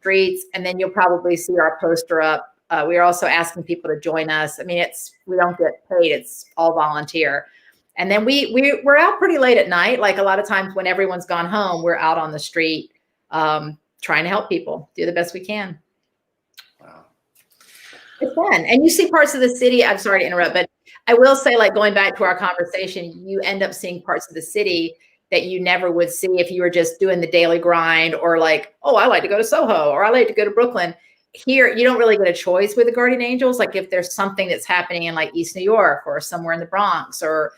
streets, and then you'll probably see our poster up. We are also asking people to join us. I mean, we don't get paid; it's all volunteer. And then we're out pretty late at night. Like a lot of times when everyone's gone home, we're out on the street trying to help people do the best we can. Wow. It's fun. And you see parts of the city. I'm sorry to interrupt, but I will say, like, going back to our conversation, you end up seeing parts of the city that you never would see if you were just doing the daily grind, or like, oh, I like to go to Soho, or I like to go to Brooklyn. Here, you don't really get a choice with the Guardian Angels. Like if there's something that's happening in like East New York or somewhere in the Bronx or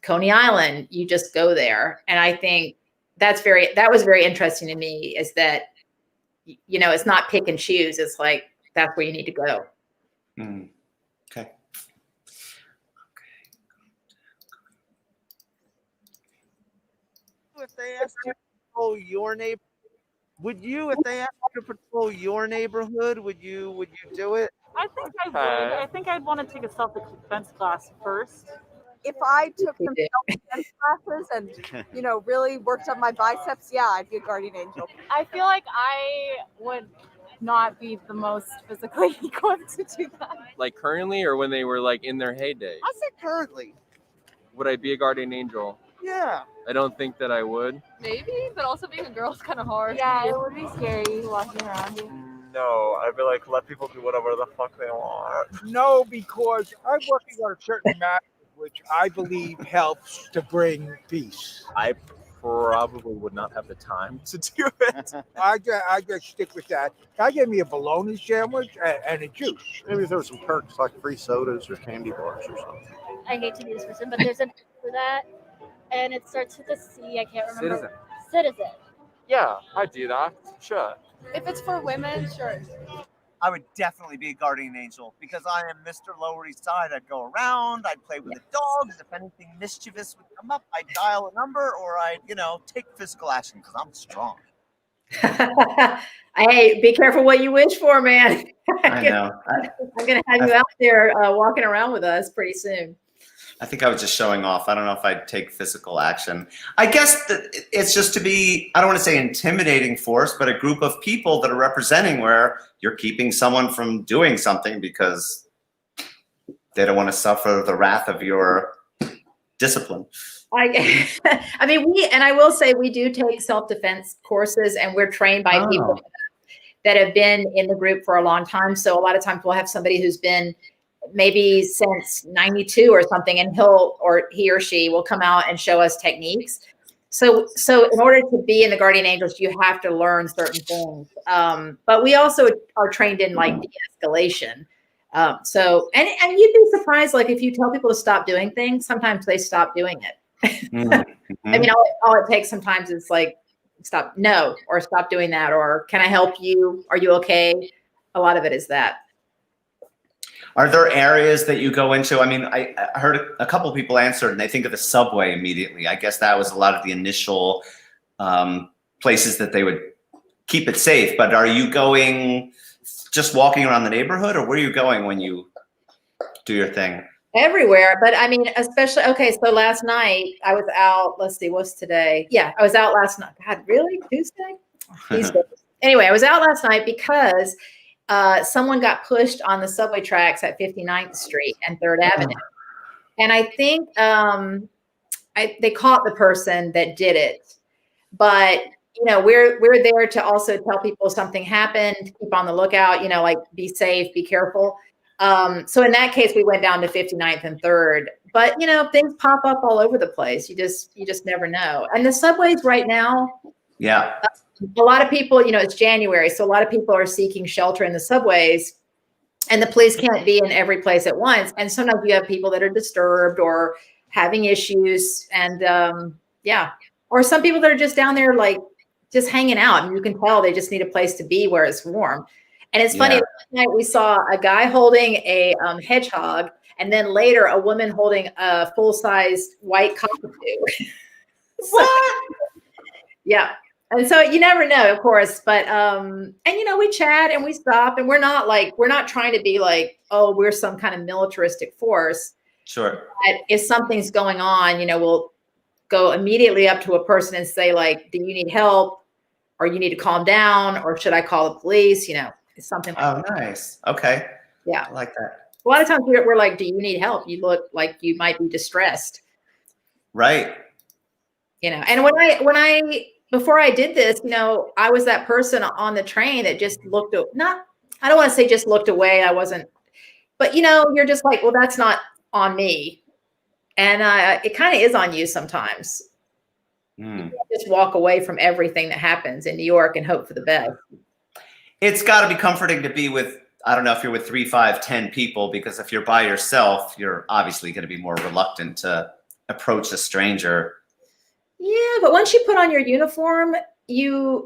Coney Island, you just go there. And I think that was very interesting to me, is that, you know, it's not pick and choose. It's like, that's where you need to go. Mm. Okay. If they asked you to patrol your neighborhood, would you? If they asked you to patrol your neighborhood, would you do it? I think I would. I think I'd want to take a self-defense class first. If I took some self-defense classes and, you know, really worked on my biceps, yeah, I'd be a guardian angel. I feel like I would not be the most physically equipped to do that. Like currently, or when they were like in their heyday? I say currently. Would I be a guardian angel? Yeah. I don't think that I would. Maybe, but also being a girl is kind of hard. Yeah, it would be scary walking around here. No, I'd be like, let people do whatever the fuck they want. No, because I'm working on a certain matter which I believe helps to bring peace. I probably would not have the time to do it. I just stick with that. Guy gave me a bologna sandwich and a juice. Maybe there were some perks like free sodas or candy bars or something. I hate to be this person, but there's an app for that, and it starts with a C. I can't remember. Citizen. Yeah, I'd do that. Sure. If it's for women, sure. I would definitely be a guardian angel because I am Mr. Lower East Side. I'd go around, I'd play with the dogs. If anything mischievous would come up, I'd dial a number, or I'd, you know, take physical action because I'm strong. Hey, be careful what you wish for, man. I know. I'm going to have you out there walking around with us pretty soon. I think I was just showing off. I don't know if I'd take physical action. I guess that it's just to be, I don't want to say intimidating force, but a group of people that are representing where you're keeping someone from doing something because they don't want to suffer the wrath of your discipline. I mean, and I will say we do take self-defense courses, and we're trained by people that have been in the group for a long time. So a lot of times we'll have somebody who's been maybe since 92 or something, and he or she will come out and show us techniques. So in order to be in the Guardian Angels, you have to learn certain things. But we also are trained in like de-escalation. So you'd be surprised, like if you tell people to stop doing things, sometimes they stop doing it. Mm-hmm. I mean, all it takes sometimes is like, stop doing that, or can I help you? Are you okay? A lot of it is that. Are there areas that you go into? I mean, I heard a couple of people answered, and they think of the subway immediately. I guess that was a lot of the initial places that they would keep it safe. But are you going just walking around the neighborhood, or where are you going when you do your thing? Everywhere. But I mean, especially, okay, so last night I was out, let's see, what's today? Yeah, I was out last night. God, really? Tuesday? Anyway, I was out last night because someone got pushed on the subway tracks at 59th Street and 3rd Avenue. And I think they caught the person that did it. But, you know, we're there to also tell people something happened, keep on the lookout, you know, like be safe, be careful. So in that case, we went down to 59th and 3rd. But, you know, things pop up all over the place. You just never know. And the subways right now. Yeah. A lot of people, you know, it's January, so a lot of people are seeking shelter in the subways, and the police can't be in every place at once. And sometimes you have people that are disturbed or having issues, and or some people that are just down there, like just hanging out, and you can tell they just need a place to be where it's warm. And it's funny, last night we saw a guy holding a hedgehog, and then later a woman holding a full-size white cockatoo. What? Yeah. And so you never know, of course, but, and, you know, we chat and we stop, and we're not trying to be like, oh, we're some kind of militaristic force. Sure. But if something's going on, you know, we'll go immediately up to a person and say, like, do you need help? or you need to calm down, or should I call the police? You know, it's something like Oh, that. nice. Okay. Yeah. I like that. A lot of times we're like, do you need help? You look like you might be distressed. Right. You know, and before I did this, you know, I was that person on the train that just looked, I don't want to say just looked away. I wasn't, but you know, you're just like, well, that's not on me. And it kind of is on you sometimes. You just walk away from everything that happens in New York and hope for the best. It's got to be comforting to be with, I don't know if you're with 3, 5, 10 people, because if you're by yourself, you're obviously going to be more reluctant to approach a stranger. Yeah, but once you put on your uniform,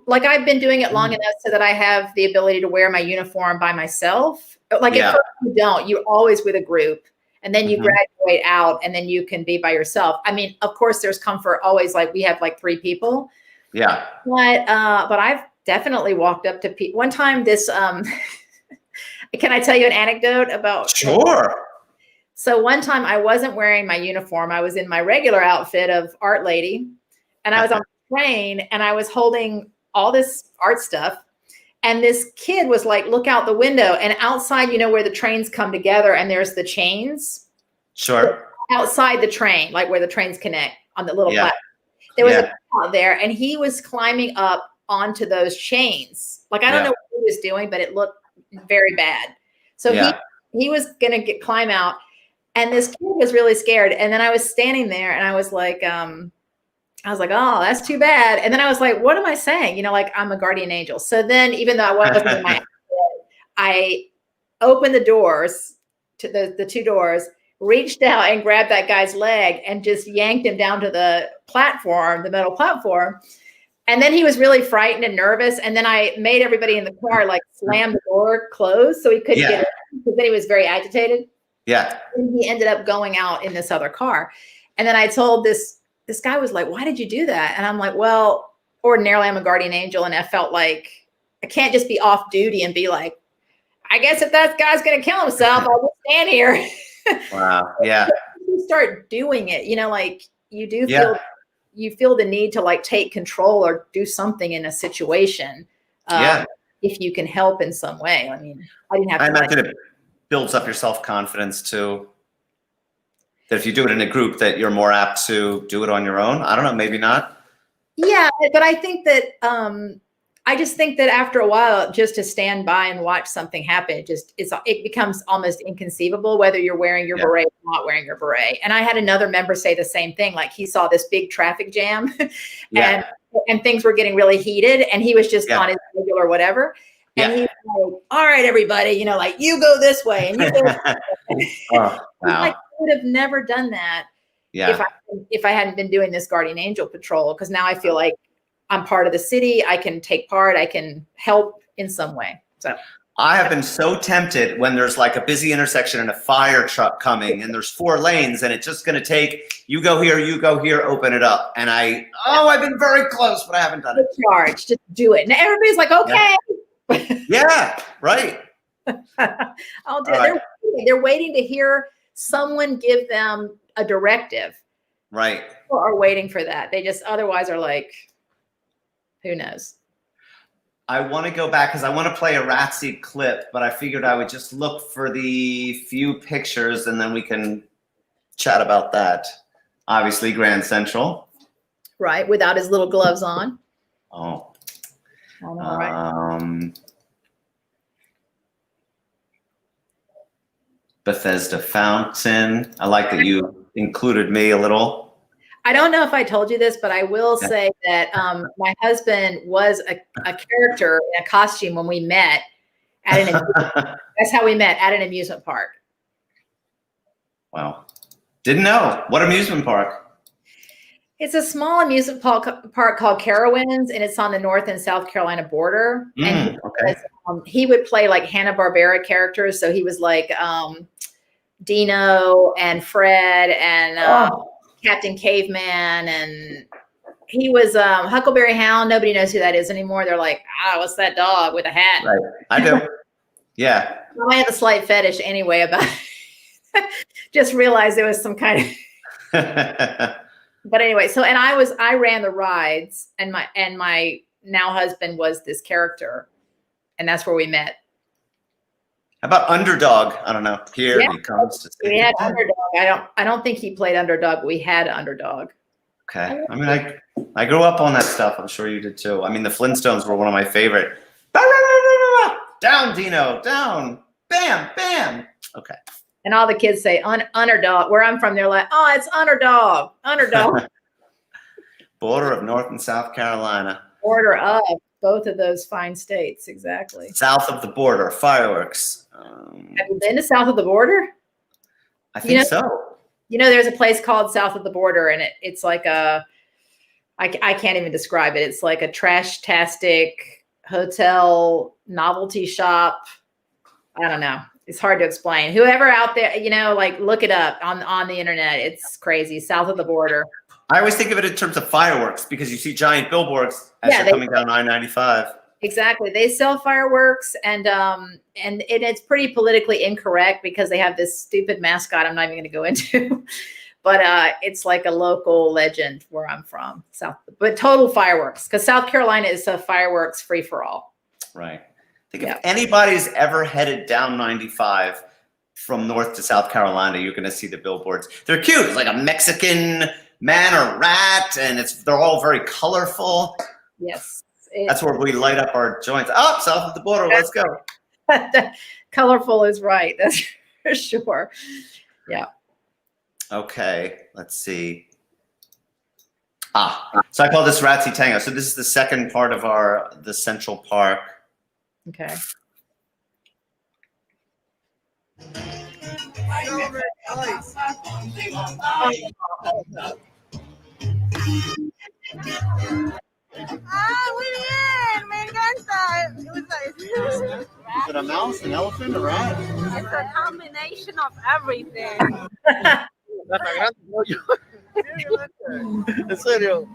like I've been doing it long enough so that I have the ability to wear my uniform by myself. Like at first you don't, you're always with a group, and then you graduate out and then you can be by yourself. I mean, of course there's comfort always, like we have like 3 people. Yeah. But I've definitely walked up to people. One time this, can I tell you an anecdote about? Sure. So one time I wasn't wearing my uniform. I was in my regular outfit of art lady, and I was on the train and I was holding all this art stuff. And this kid was like, look out the window, and outside, you know, where the trains come together and there's the chains. Sure. Outside the train, like where the trains connect on the little platform. There was a kid out there, and he was climbing up onto those chains. Like, I don't know what he was doing, but it looked very bad. So he was going to climb out, and this kid was really scared. And then I was standing there and I was like, oh, that's too bad. And then I was like, what am I saying? You know, like I'm a guardian angel. So then even though I wasn't in my outfit, I opened the doors to the 2 doors, reached out and grabbed that guy's leg and just yanked him down to the platform, the metal platform. And then he was really frightened and nervous. And then I made everybody in the car like slam the door closed so he couldn't get in, because then he was very agitated. Yeah. And he ended up going out in this other car. And then I told this guy was like, why did you do that? And I'm like, well, ordinarily I'm a guardian angel. And I felt like I can't just be off duty and be like, I guess if that guy's going to kill himself, I'll just stand here. Wow. Yeah. You start doing it, you know, like you do feel the need to like take control or do something in a situation. If you can help in some way. I mean, I didn't have to. I imagine it builds up your self-confidence too. That if you do it in a group, that you're more apt to do it on your own. I don't know, maybe not. Yeah, but I think that I just think that after a while, just to stand by and watch something happen, it becomes almost inconceivable whether you're wearing your beret or not wearing your beret. And I had another member say the same thing. Like he saw this big traffic jam and things were getting really heated, and he was just on his regular whatever. And he's like, all right, everybody, you know, like you go this way and you go this way. Oh, wow. Like, I would have never done that if I hadn't been doing this guardian angel patrol, because now I feel like I'm part of the city. I can take part. I can help in some way. So I have been so tempted when there's like a busy intersection and a fire truck coming and there's 4 lanes and it's just going to take, you go here, open it up. And I've been very close, but I haven't done it. Charge, just do it. And everybody's like, okay. Yeah, right. I'll do it. They're waiting to hear someone give them a directive. Right. People are waiting for that. They just otherwise are like, who knows? I want to go back because I want to play a Ratsy clip, but I figured I would just look for the few pictures and then we can chat about that. Obviously, Grand Central. Right, without his little gloves on. Oh. All right. Bethesda Fountain. I like that you included me a little. I don't know if I told you this, but I will say that my husband was a character in a costume when we met at an that's how we met, at an amusement park. Wow. Didn't know. What amusement park? It's a small amusement park called Carowinds, and it's on the North and South Carolina border. And he would play like Hanna-Barbera characters. So he was like Dino and Fred and Captain Caveman, and he was Huckleberry Hound. Nobody knows who that is anymore. They're like, what's that dog with a hat? Right. I do. Yeah. I have a slight fetish anyway about it. Just realized there was some kind of but anyway, so and I ran the rides, and my now husband was this character, and that's where we met. How about Underdog? I don't know. Here Yeah. he comes to We had Underdog. I don't think he played Underdog, but we had Underdog. Okay. I mean, I grew up on that stuff. I'm sure you did too. I mean, the Flintstones were one of my favorite. Down, Dino. Down. Bam. Bam. Okay. And all the kids say Underdog. Where I'm from, they're like, oh, it's Underdog. Underdog. Border of North and South Carolina. Border of both of those fine states. Exactly. South of the border. Fireworks. Have you been to south of the border? I think so. You know, there's a place called South of the Border, and it's like I can't even describe it. It's like a trash-tastic hotel novelty shop. I don't know. It's hard to explain. Whoever out there, you know, like look it up on the internet. It's crazy. South of the border. I always think of it in terms of fireworks because you see giant billboards as they're coming down I-95. Exactly. They sell fireworks, and it's pretty politically incorrect because they have this stupid mascot I'm not even going to go into. But it's like a local legend where I'm from, but total fireworks, because South Carolina is a fireworks free for all. Right. I think if anybody's ever headed down 95 from North to South Carolina, you're going to see the billboards. They're cute. It's like a Mexican man or rat, and they're all very colorful. Yes. That's where we light up our joints. Oh, south of the border. Let's go. Colorful is right. That's for sure. Yeah. Okay. Let's see. So I call this Ratsy Tango. So this is the second part of the Central Park. Okay. Muy bien, me encanta. Is it a mouse, an elephant, a rat? It's a combination of everything. En serio.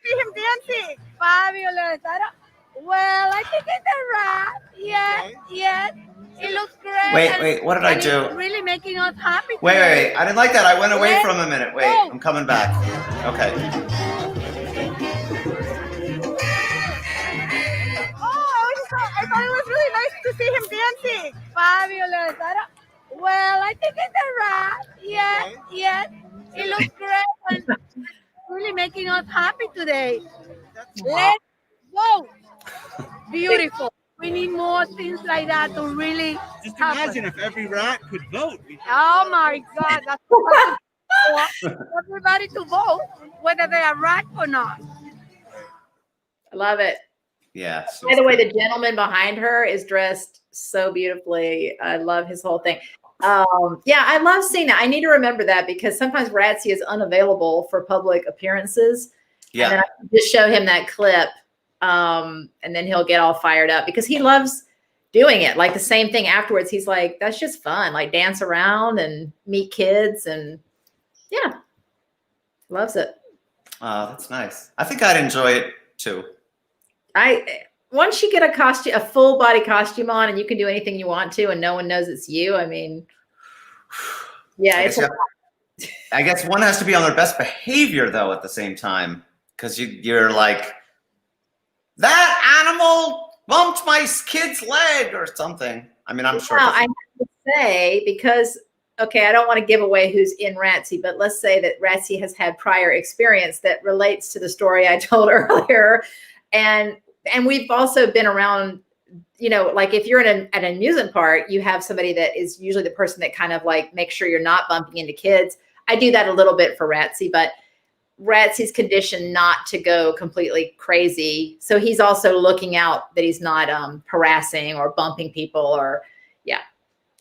See him dancing. Fabulous. Well, I think it's a rat. Yes, yes. It looks great. Wait. What did I do? It's really making us happy. Wait. I didn't like that. I went away from a minute. Wait, I'm coming back. Okay. I thought it was really nice to see him dancing. Fabulous. Well, I think it's a rat. Yes, yes. It looks great. And really making us happy today. Let's vote. Beautiful. We need more things like that to really Just happen. imagine if every rat could vote. Oh my God. That's what I want everybody to vote, whether they are right or not. I love it. Yeah. By the way, the gentleman behind her is dressed so beautifully. I love his whole thing. Yeah, I love seeing that. I need to remember that because sometimes Ratsy is unavailable for public appearances. Yeah. And then I just show him that clip, and then he'll get all fired up because he loves doing it. Like the same thing afterwards. He's like, that's just fun. Like dance around and meet kids, and yeah, loves it. That's nice. I think I'd enjoy it too. Once you get a full body costume on and you can do anything you want to and no one knows it's you. I mean, yeah, I guess one has to be on their best behavior though at the same time, because you're like, that animal bumped my kid's leg or something. I mean, I'm sure. I have to say, because okay, I don't want to give away who's in Ratsy, but let's say that Ratsy has had prior experience that relates to the story I told earlier. And we've also been around, you know, like if you're at an amusement park, you have somebody that is usually the person that kind of like makes sure you're not bumping into kids. I do that a little bit for Ratsy, but Ratsy's conditioned not to go completely crazy. So he's also looking out that he's not harassing or bumping people or, yeah,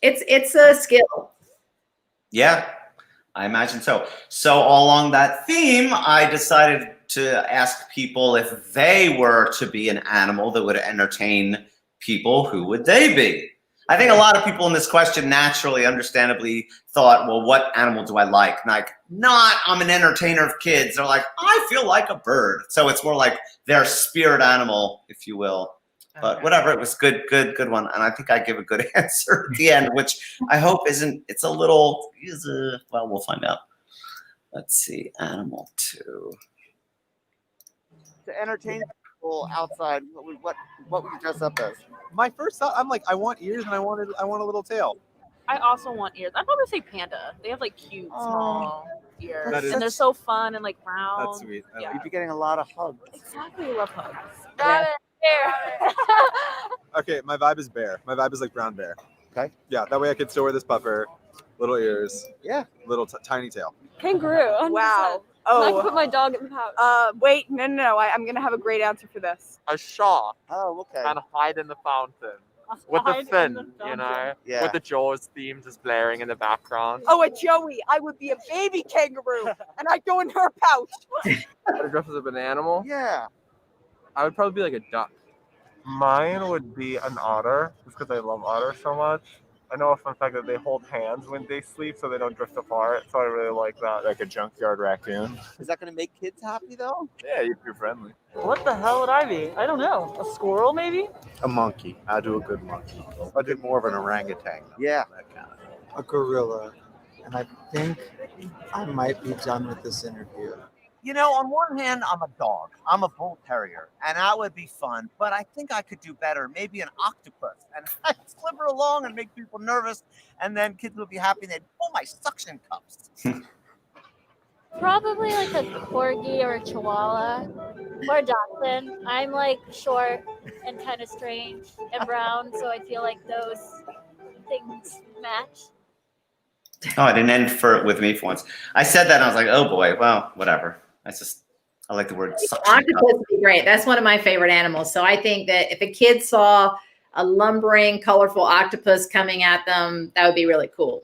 it's a skill. Yeah, I imagine so. So along that theme, I decided to ask people if they were to be an animal that would entertain people, who would they be? I think a lot of people in this question naturally, understandably thought, well, what animal do I like? Like, I'm an entertainer of kids. They're like, I feel like a bird. So it's more like their spirit animal, if you will. But Okay. whatever, it was good one. And I think I give a good answer at the end, which I hope isn't, it's a little, well, we'll find out. Let's see, animal 2. To entertain people outside, what would you dress up as? My first thought, I'm like, I want ears and I want a little tail. I also want ears. I'd probably say panda. They have like cute small ears, That is- and they're so fun and like round. That's sweet. I Yeah. You'd be getting a lot of hugs. Exactly, love hugs. Rabbit, bear. Okay, my vibe is bear. My vibe is like brown bear. Okay. Yeah, that way I could still wear this puffer, little ears, Yeah. little tiny tail. Kangaroo. 100%. Wow. I could put Oh. my dog in the pouch. Wait. No. I'm gonna have a great answer for this. A shark Oh, okay. and hide in the fountain with the Hide in fin, the you fountain. know, Yeah. with the Jaws theme just blaring in the background. Oh, a Joey. I would be a baby kangaroo, and I'd go in her pouch. I'd dress up an animal. Yeah. I would probably be like a duck. Mine would be an otter, just because I love otters so much. I know a fun fact that they hold hands when they sleep so they don't drift apart, so I really like that. Like a junkyard raccoon. Is that going to make kids happy though? Yeah, you're friendly. What the hell would I be? I don't know. A squirrel, maybe? A monkey. I do a good monkey. I do more of an orangutan. though, Yeah. That kind of. A gorilla. And I think I might be done with this interview. You know, on one hand, I'm a dog. I'm a bull terrier, and that would be fun. But I think I could do better. Maybe an octopus, and I'd slither along and make people nervous, and then kids would be happy. And they'd pull my suction cups. Probably like a corgi or a chihuahua or a dachshund. I'm like short and kind of strange and brown, so I feel like those things match. Oh, I didn't end with me for once. I said that and I was like, oh boy, well, whatever. I like the word suction cup. Octopus would be great. That's one of my favorite animals. So I think that if a kid saw a lumbering, colorful octopus coming at them, that would be really cool.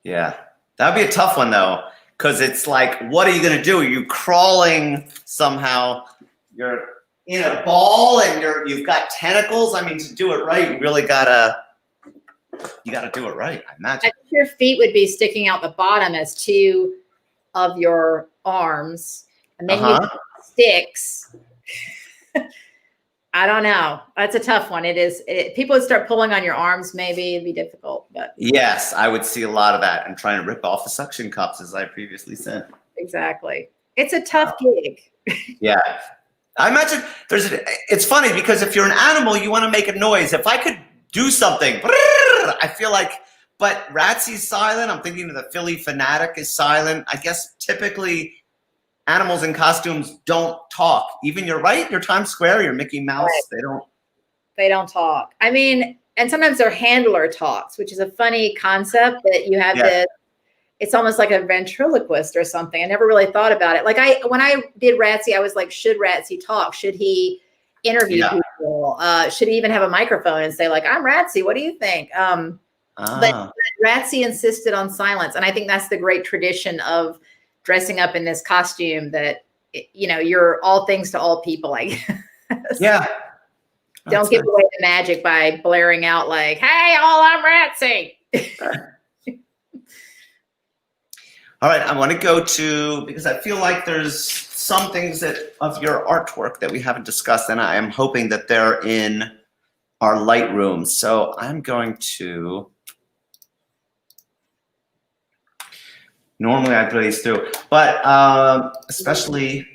Yeah, that would be a tough one though, because it's like, what are you gonna do? Are you crawling somehow? You're in a ball and you've got tentacles. I mean, to do it right, you really gotta do it right. I I imagine. think your feet would be sticking out the bottom as 2 of your arms, and then you have sticks. I don't know. That's a tough one. People would start pulling on your arms. Maybe it'd be difficult, but Yes, I would see a lot of that and trying to rip off the suction cups, as I previously said. exactly. It's a tough gig. Yeah. I imagine it's funny because if you're an animal, you want to make a noise. If I could do something, I feel like, but Ratsy's silent. I'm thinking of the Philly Fanatic is silent. I guess typically animals in costumes don't talk. Even you're right, your Times Square, your Mickey Mouse, Right. They don't talk. I mean, and sometimes their handler talks, which is a funny concept that you have this. It's almost like a ventriloquist or something. I never really thought about it. Like when I did Ratsy, I was like, should Ratsy talk? Should he interview people? Should he even have a microphone and say like, I'm Ratsy, what do you think? But Ratsy insisted on silence. And I think that's the great tradition of dressing up in this costume that, you're all things to all people, I guess. Yeah. Don't give away the magic by blaring out like, hey, all, I'm Ratsy. All right, I want to go to, because I feel like there's some things of your artwork that we haven't discussed, and I am hoping that they're in our Lightroom. So I'm going to, normally I blaze through, but especially,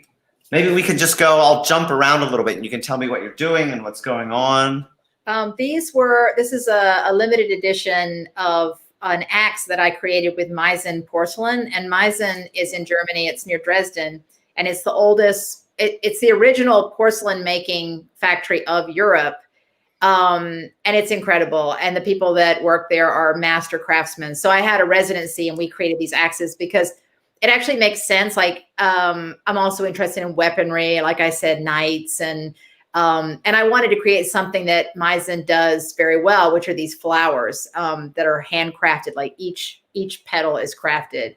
maybe we can just go, I'll jump around a little bit and you can tell me what you're doing and what's going on. This is a limited edition of an axe that I created with Meissen porcelain, and Meissen is in Germany. It's near Dresden, and it's the oldest. It's the original porcelain making factory of Europe, and it's incredible. And the people that work there are master craftsmen. So I had a residency, and we created these axes because it actually makes sense. Like I'm also interested in weaponry, like I said, knights and I wanted to create something that Meissen does very well, which are these flowers that are handcrafted. Like each petal is crafted.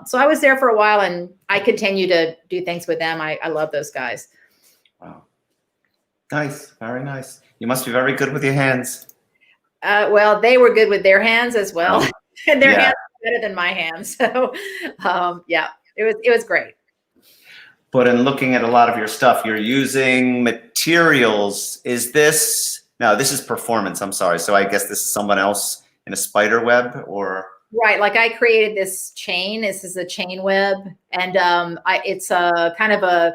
So I was there for a while, and I continue to do things with them. I love those guys. Wow. Nice. Very nice. You must be very good with your hands. Well, they were good with their hands as well. And their hands are better than my hands. So yeah, it was great. But in looking at a lot of your stuff, you're using materials. No, this is performance. I'm sorry. So I guess this is someone else in a spider web or. Right. Like I created this chain. This is a chain web. And it's a kind of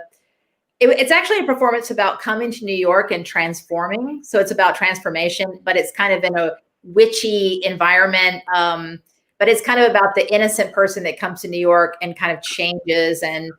it's actually a performance about coming to New York and transforming. So it's about transformation, but it's kind of in a witchy environment. But it's kind of about the innocent person that comes to New York and kind of changes, and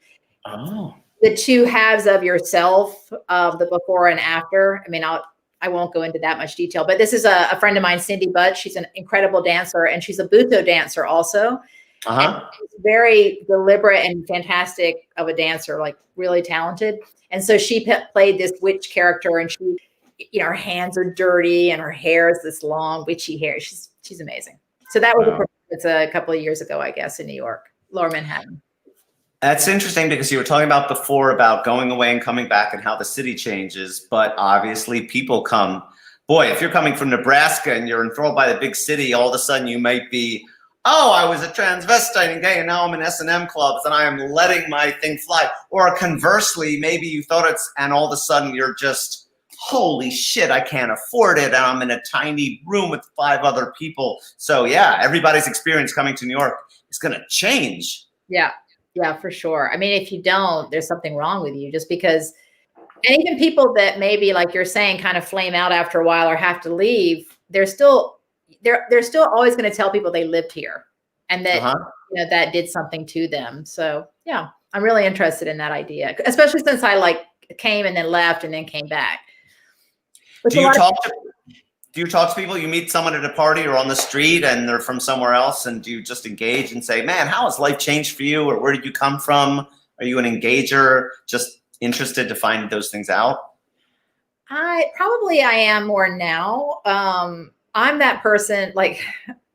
the two halves of yourself, of the before and after. I mean, I won't go into that much detail, but this is a friend of mine, Cindy Butt. She's an incredible dancer, and she's a Buto dancer also. And she's very deliberate and fantastic of a dancer, like really talented. And so she played this witch character, and she, you know, her hands are dirty and her hair is this long witchy hair. She's amazing. So that was a couple of years ago, I guess, in New York, Lower Manhattan. That's interesting because you were talking about before about going away and coming back and how the city changes, but obviously people come. Boy, if you're coming from Nebraska and you're enthralled by the big city, all of a sudden you might be, oh, I was a transvestite and gay and now I'm in S&M clubs and I am letting my thing fly. Or conversely, maybe you thought and all of a sudden you're just, holy shit, I can't afford it and I'm in a tiny room with 5 other people. So yeah, everybody's experience coming to New York is going to change. Yeah. Yeah, for sure. I mean, if you don't, there's something wrong with you, just because, and even people that maybe, like you're saying, kind of flame out after a while or have to leave, they're still always going to tell people they lived here and that, you know, that did something to them. So yeah, I'm really interested in that idea, especially since I came and then left and then came back. Do you talk to people? You meet someone at a party or on the street and they're from somewhere else, and do you just engage and say, man, how has life changed for you? Or where did you come from? Are you an engager, just interested to find those things out? I am more now. I'm that person, like,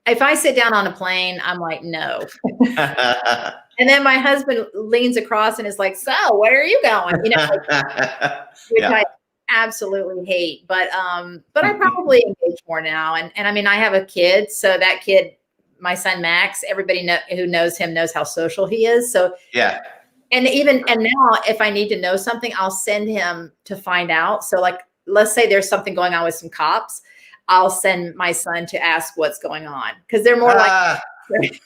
if I sit down on a plane, I'm like, no. And then my husband leans across and is like, so where are you going? You know, which I absolutely hate, but I probably engage more now. And I mean, I have a kid, so that kid, my son Max, everybody who knows him knows how social he is. So yeah. And now if I need to know something, I'll send him to find out. So like, let's say there's something going on with some cops, I'll send my son to ask what's going on, because they're more like.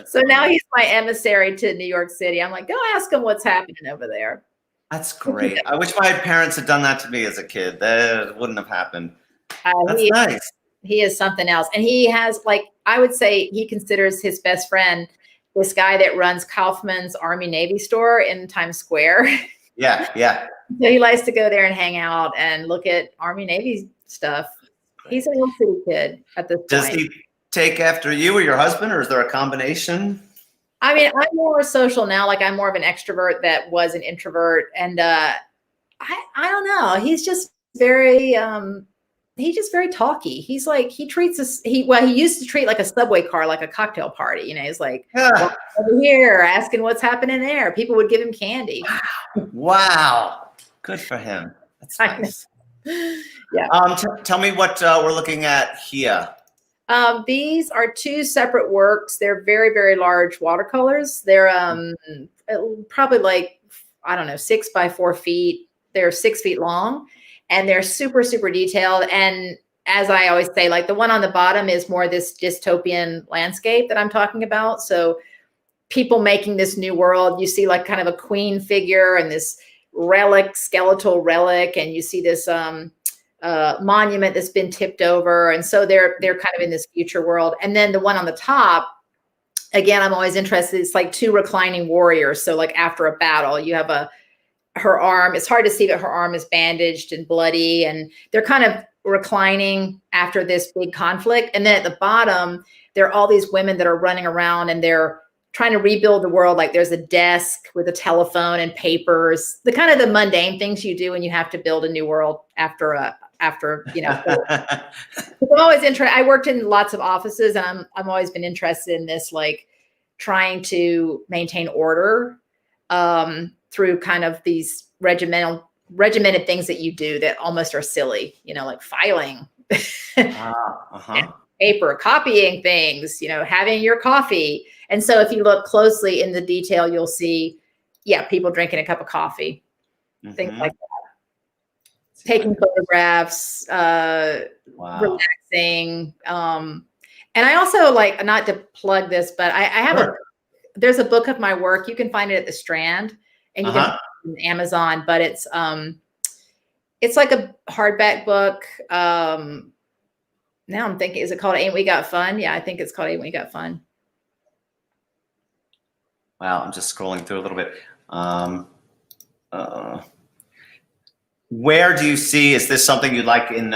So now he's my emissary to New York City. I'm like, go ask him what's happening over there. That's great. I wish my parents had done that to me as a kid. That wouldn't have happened. That's nice. He is something else. And he has, like, I would say he considers his best friend this guy that runs Kaufman's Army Navy store in Times Square. Yeah, yeah. So he likes to go there and hang out and look at Army Navy stuff. He's a little city kid at this point. Does he take after you or your husband, or is there a combination? I mean, I'm more social now. Like, I'm more of an extrovert that was an introvert. And I don't know. He's just very talky. He's like, he treats us, he used to treat like a subway car, like a cocktail party. You know, he's like, over here, asking what's happening there. People would give him candy. Wow. Good for him. That's nice. Yeah. Tell me what we're looking at here. These are 2 separate works. They're very, very large watercolors. They're probably like, I don't know, 6 by 4 feet. They're 6 feet long, and they're super, super detailed. And as I always say, like, the one on the bottom is more this dystopian landscape that I'm talking about. So people making this new world, you see like kind of a queen figure and this skeletal relic, and you see this monument that's been tipped over. And so they're kind of in this future world. And then the one on the top, again, I'm always interested. It's like 2 reclining warriors. So like after a battle, you have her arm, it's hard to see, but her arm is bandaged and bloody, and they're kind of reclining after this big conflict. And then at the bottom, there are all these women that are running around and they're trying to rebuild the world. Like, there's a desk with a telephone and papers, the kind of the mundane things you do when you have to build a new world after you know. I'm always interested. I worked in lots of offices, and I'm always been interested in this, like trying to maintain order through kind of these regimented things that you do that almost are silly, you know, like filing, paper, copying things, you know, having your coffee. And so if you look closely in the detail, you'll see people drinking a cup of coffee, things Mhm. like that. Taking photographs, Wow. relaxing. And I also like, not to plug this, but I have Sure. there's a book of my work. You can find it at the Strand, and you can Uh-huh. find it on Amazon, but it's like a hardback book. Now I'm thinking, is it called Ain't We Got Fun? Yeah, I think it's called Ain't We Got Fun. Wow, I'm just scrolling through a little bit. Where do you see, is this something you'd like in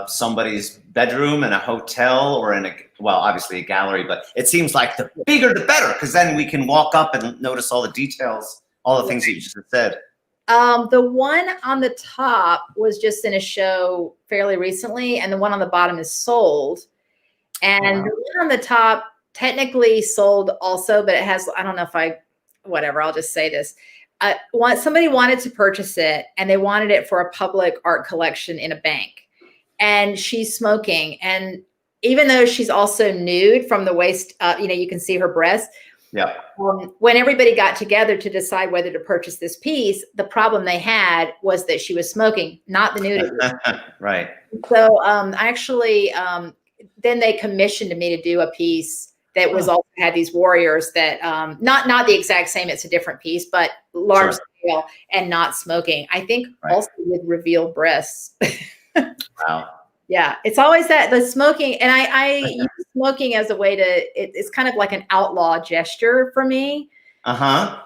somebody's bedroom, in a hotel, or in well, obviously a gallery, but it seems like the bigger the better, because then we can walk up and notice all the details, all the things that you just said. The one on the top was just in a show fairly recently, and the one on the bottom is sold. And the one on the top technically sold also, but it has, I don't know if whatever, I'll just say this. Somebody wanted to purchase it, and they wanted it for a public art collection in a bank. And she's smoking. And even though she's also nude from the waist up, you can see her breasts. Yeah. When everybody got together to decide whether to purchase this piece, the problem they had was that she was smoking, not the nudity. Right. So actually, then they commissioned me to do a piece that was also had these warriors that not the exact same, it's a different piece, but large scale and not smoking. I think also with revealed breasts. Wow. Yeah, it's always that the smoking, and I use smoking as a way to, it's kind of like an outlaw gesture for me. Uh-huh.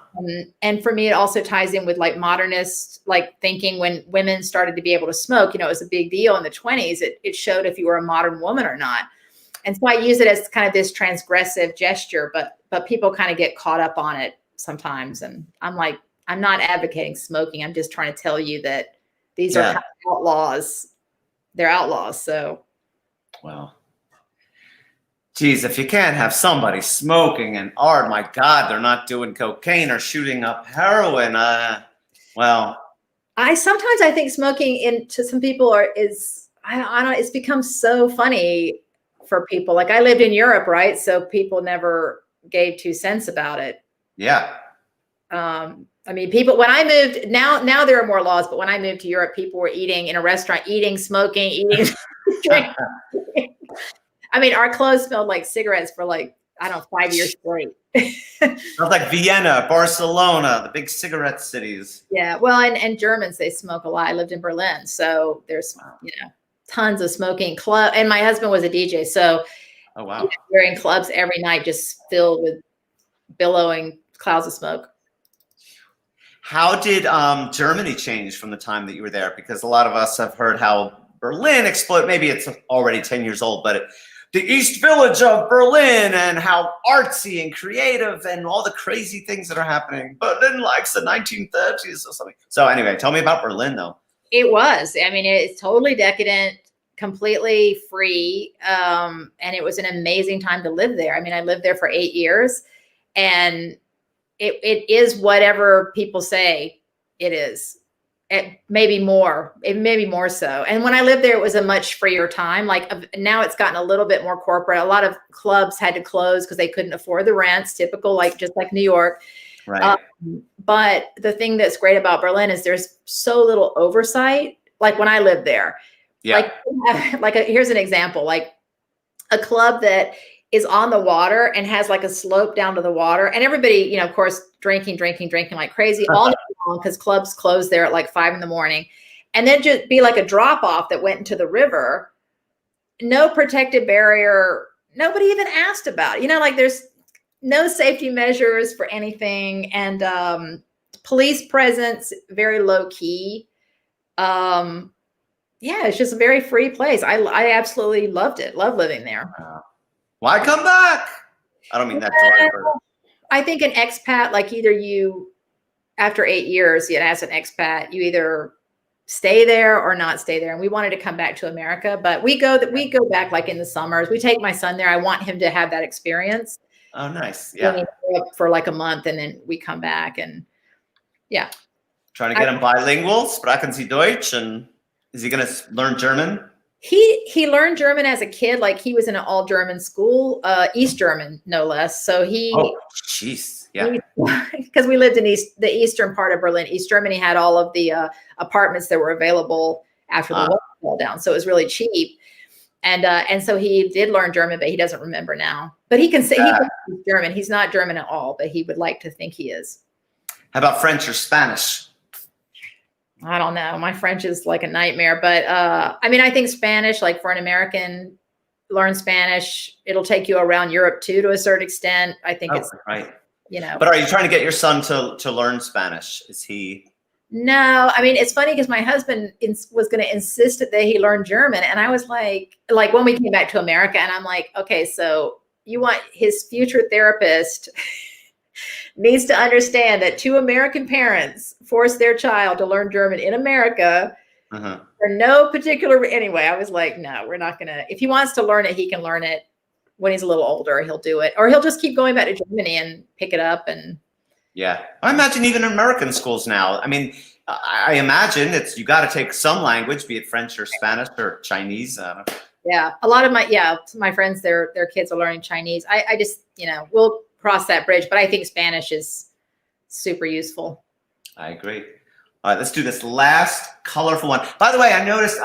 And for me, it also ties in with like modernist like thinking. When women started to be able to smoke, it was a big deal in the 20s. It showed if you were a modern woman or not. And so I use it as kind of this transgressive gesture, but people kind of get caught up on it sometimes. And I'm like, I'm not advocating smoking. I'm just trying to tell you that these are kind of outlaws. They're outlaws. So. Wow. Geez, if you can't have somebody smoking and art, my God, they're not doing cocaine or shooting up heroin. Well. Sometimes I think smoking to some people I don't, it's become so funny for people. Like I lived in Europe, right? So people never gave 2 cents about it. Yeah. I mean, people, when I moved, now there are more laws, but when I moved to Europe, people were eating in a restaurant, smoking, eating, drinking. I mean, our clothes smelled like cigarettes for like, I don't know, 5 years straight. Sounds like Vienna, Barcelona, the big cigarette cities. Yeah. Well, and Germans, they smoke a lot. I lived in Berlin. So there's, tons of smoking club. And my husband was a DJ. So oh, wow. We're in clubs every night, just filled with billowing clouds of smoke. How did Germany change from the time that you were there? Because a lot of us have heard how Berlin exploded. Maybe it's already 10 years old, but the East Village of Berlin, and how artsy and creative and all the crazy things that are happening. Berlin likes the 1930s or something. So anyway, tell me about Berlin, though. It was. I mean, it's totally decadent, completely free, and it was an amazing time to live there. I mean, I lived there for 8 years, and it is whatever people say it is. It maybe more so. And when I lived there, it was a much freer time. Like now it's gotten a little bit more corporate. A lot of clubs had to close because they couldn't afford the rents, typical, just like New York. Right. But the thing that's great about Berlin is there's so little oversight. Like when I lived there, yeah. Here's an example, like a club that is on the water and has like a slope down to the water, and everybody, of course, drinking like crazy all day long because clubs close there at like 5 a.m. And then just be like a drop off that went into the river, no protective barrier. Nobody even asked about it. There's no safety measures for anything. And police presence, very low key. It's just a very free place. I absolutely loved it. Love living there. Why come back? I don't mean that to I think an expat, like either you, after 8 years, as an expat, you either stay there or not stay there. And we wanted to come back to America, but we go back like in the summers. We take my son there. I want him to have that experience. Oh, nice. Yeah. For like a month, and then we come back, and yeah. Trying to get him bilingual, sprechen Sie Deutsch, and is he going to learn German? He learned German as a kid. Like he was in an all German school, East German, no less. So he. Oh, jeez. Yeah. Because we lived in the eastern part of Berlin. East Germany had all of the apartments that were available after the wall fell down, so it was really cheap. And so he did learn German, but he doesn't remember now. But he can say he can speak German. He's not German at all, but he would like to think he is. How about French or Spanish? I don't know. My French is like a nightmare, but I mean, I think Spanish, like for an American, learn Spanish. It'll take you around Europe too, to a certain extent. I think it's right. You know. But are you trying to get your son to learn Spanish? Is he? No, I mean, it's funny because my husband was going to insist that he learn German. And I was like when we came back to America, and I'm like, okay, so you want his future therapist needs to understand that 2 American parents forced their child to learn German in America for no particular, anyway, I was like, no, we're not going to, if he wants to learn it, he can learn it when he's a little older, he'll do it, or he'll just keep going back to Germany and pick it up. And yeah, I imagine even in American schools now, I mean, I imagine you got to take some language, be it French or Spanish or Chinese. Yeah, a lot of my friends, their kids are learning Chinese. I just, we'll cross that bridge, but I think Spanish is super useful. I agree. All right, let's do this last colorful one. By the way, I noticed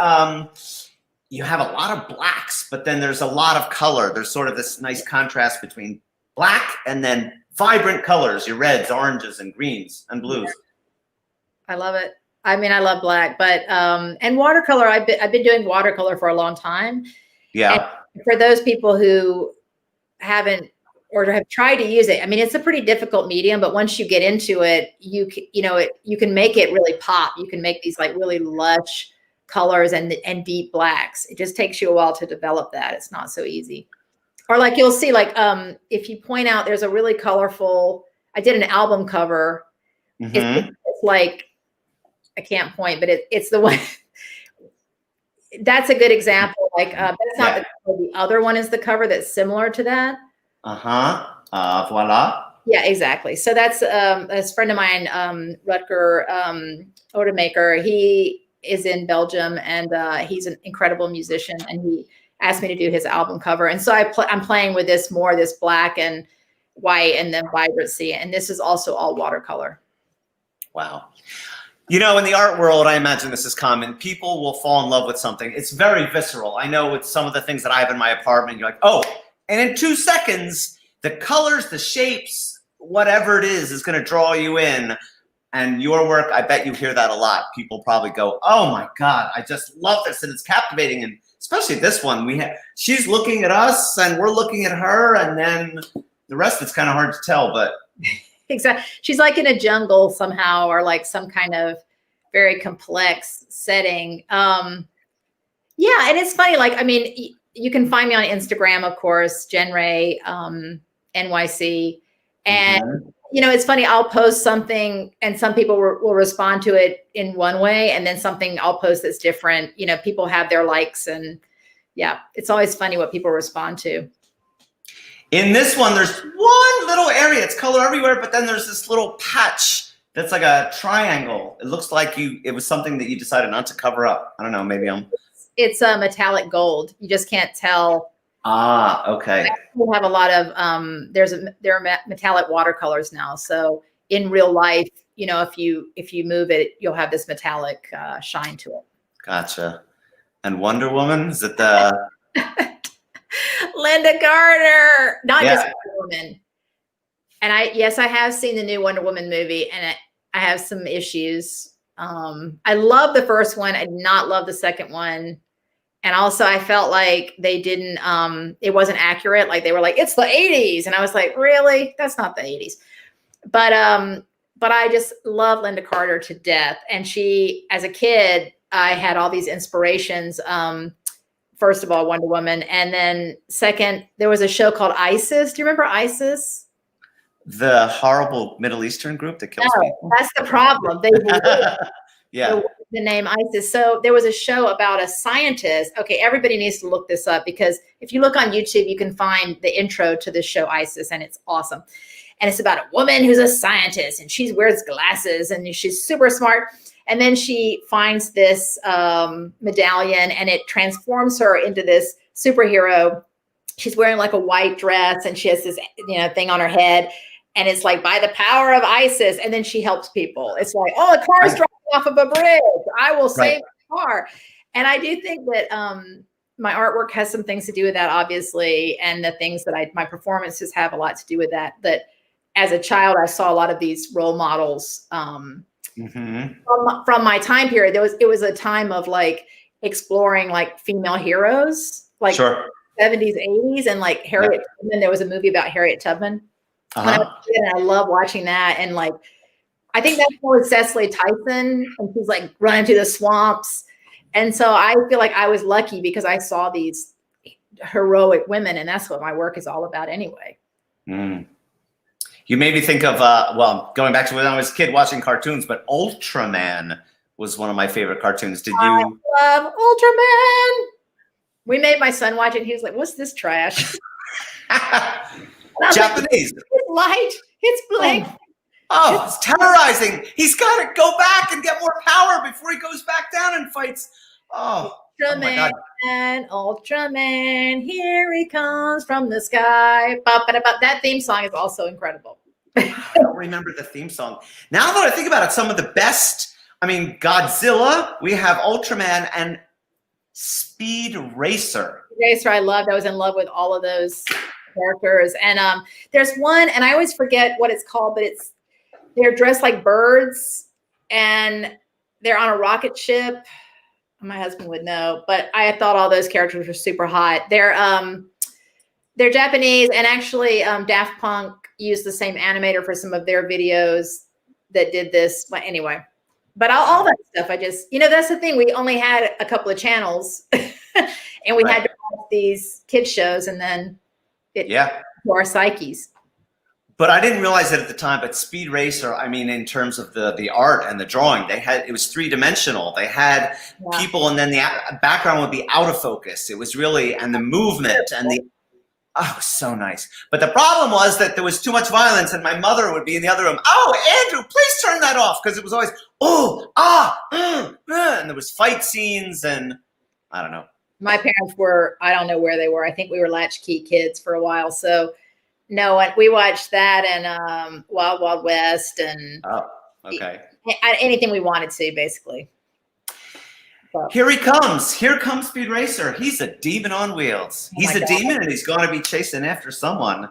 you have a lot of blacks, but then there's a lot of color. There's sort of this nice contrast between black and then vibrant colors, your reds, oranges, and greens and blues. I love it. I mean, I love black, but and watercolor. I've been doing watercolor for a long time. Yeah. And for those people who haven't or have tried to use it, I mean, it's a pretty difficult medium, but once you get into it, you can make it really pop. You can make these like really lush colors and deep blacks. It just takes you a while to develop that. It's not so easy. Or like you'll see, like if you point out, there's a really colorful. I did an album cover. It's like, I can't point, but it's the one. That's a good example. Like that's not the cover. The other one is the cover that's similar to that. Voila. Yeah, exactly. So that's a friend of mine, Rutger Odemaker. He is in Belgium, and he's an incredible musician. And he asked me to do his album cover. And so I'm playing with this black and white and then vibrancy. And this is also all watercolor. Wow. In the art world, I imagine this is common. People will fall in love with something. It's very visceral. I know with some of the things that I have in my apartment, you're like, oh, and in 2 seconds, the colors, the shapes, whatever it is going to draw you in. And your work, I bet you hear that a lot. People probably go, oh my God, I just love this. And it's captivating. And especially this one, she's looking at us and we're looking at her. And then the rest, it's kind of hard to tell, but. Exactly. She's like in a jungle somehow, or like some kind of very complex setting. Yeah. And it's funny. Like, I mean, you can find me on Instagram, of course, Jen Ray, NYC. And, it's funny. I'll post something and some people will respond to it in one way. And then something I'll post that's different. People have their likes, and yeah, it's always funny what people respond to. In this one, there's one little area. It's color everywhere, but then there's this little patch that's like a triangle. It looks like it was something that you decided not to cover up. I don't know. Maybe It's a metallic gold. You just can't tell. Okay. We have a lot of there are metallic watercolors now. So in real life, if you move it, you'll have this metallic shine to it. Gotcha. And Wonder Woman, is it the? Linda Carter, not just Wonder Woman. And I have seen the new Wonder Woman movie, and I have some issues. I love the first one. I did not love the second one. And also I felt like they didn't, it wasn't accurate. Like they were like, it's the 80s. And I was like, really? That's not the 80s. But I just love Linda Carter to death. And she, as a kid, I had all these inspirations. First of all, Wonder Woman. And then second, there was a show called ISIS. Do you remember ISIS? The horrible Middle Eastern group that kills people? That's the problem. They the name ISIS. So there was a show about a scientist. Okay, everybody needs to look this up, because if you look on YouTube, you can find the intro to this show ISIS, and it's awesome. And it's about a woman who's a scientist, and she wears glasses, and she's super smart. And then she finds this medallion, and it transforms her into this superhero. She's wearing like a white dress, and she has this thing on her head. and it's like by the power of Isis, and then she helps people. It's like, oh, a car's driving off of a bridge. I will save the car. And I do think that my artwork has some things to do with that, obviously, and the things that my performances have a lot to do with that. That as a child, I saw a lot of these role models from my time period. It was a time of like exploring like female heroes, like 70s, 80s, and like Harriet Tubman. There was a movie about Harriet Tubman. When I was a kid, and I love watching that. And like, I think that's more with Cecily Tyson, and she's like running through the swamps. And so I feel like I was lucky because I saw these heroic women, and that's what my work is all about anyway. Mm. You made me think of, going back to when I was a kid watching cartoons, but Ultraman was one of my favorite cartoons. Did you? I love Ultraman. We made my son watch it, and he was like, what's this trash? Japanese. Like, it's light. It's blank. Oh, it's terrorizing. He's got to go back and get more power before he goes back down and fights. Oh, Ultraman, Ultraman, here he comes from the sky. That theme song is also incredible. I don't remember the theme song. Now that I think about it, some of the best, I mean, Godzilla, we have Ultraman and Speed Racer. Racer, I loved. I was in love with all of those characters. And there's one, and I always forget what it's called, but they're dressed like birds and they're on a rocket ship. My husband would know, but I thought all those characters were super hot. They're Japanese, and actually Daft Punk used the same animator for some of their videos that did this. But anyway, but all that stuff, I just, that's the thing. We only had a couple of channels and we had to watch these kids shows, and then to our psyches. But I didn't realize it at the time, but Speed Racer, I mean, in terms of the art and the drawing, it was three-dimensional. They had people, and then the background would be out of focus. It was really, and the movement and it was so nice. But the problem was that there was too much violence, and my mother would be in the other room. Oh, Andrew, please turn that off, because it was always, and there was fight scenes, and I don't know. My parents were, I don't know where they were. I think we were latchkey kids for a while. So no, we watched that and Wild Wild West and anything we wanted to, basically. So. Here he comes. Here comes Speed Racer. He's a demon on wheels. He's a demon, and he's going to be chasing after someone.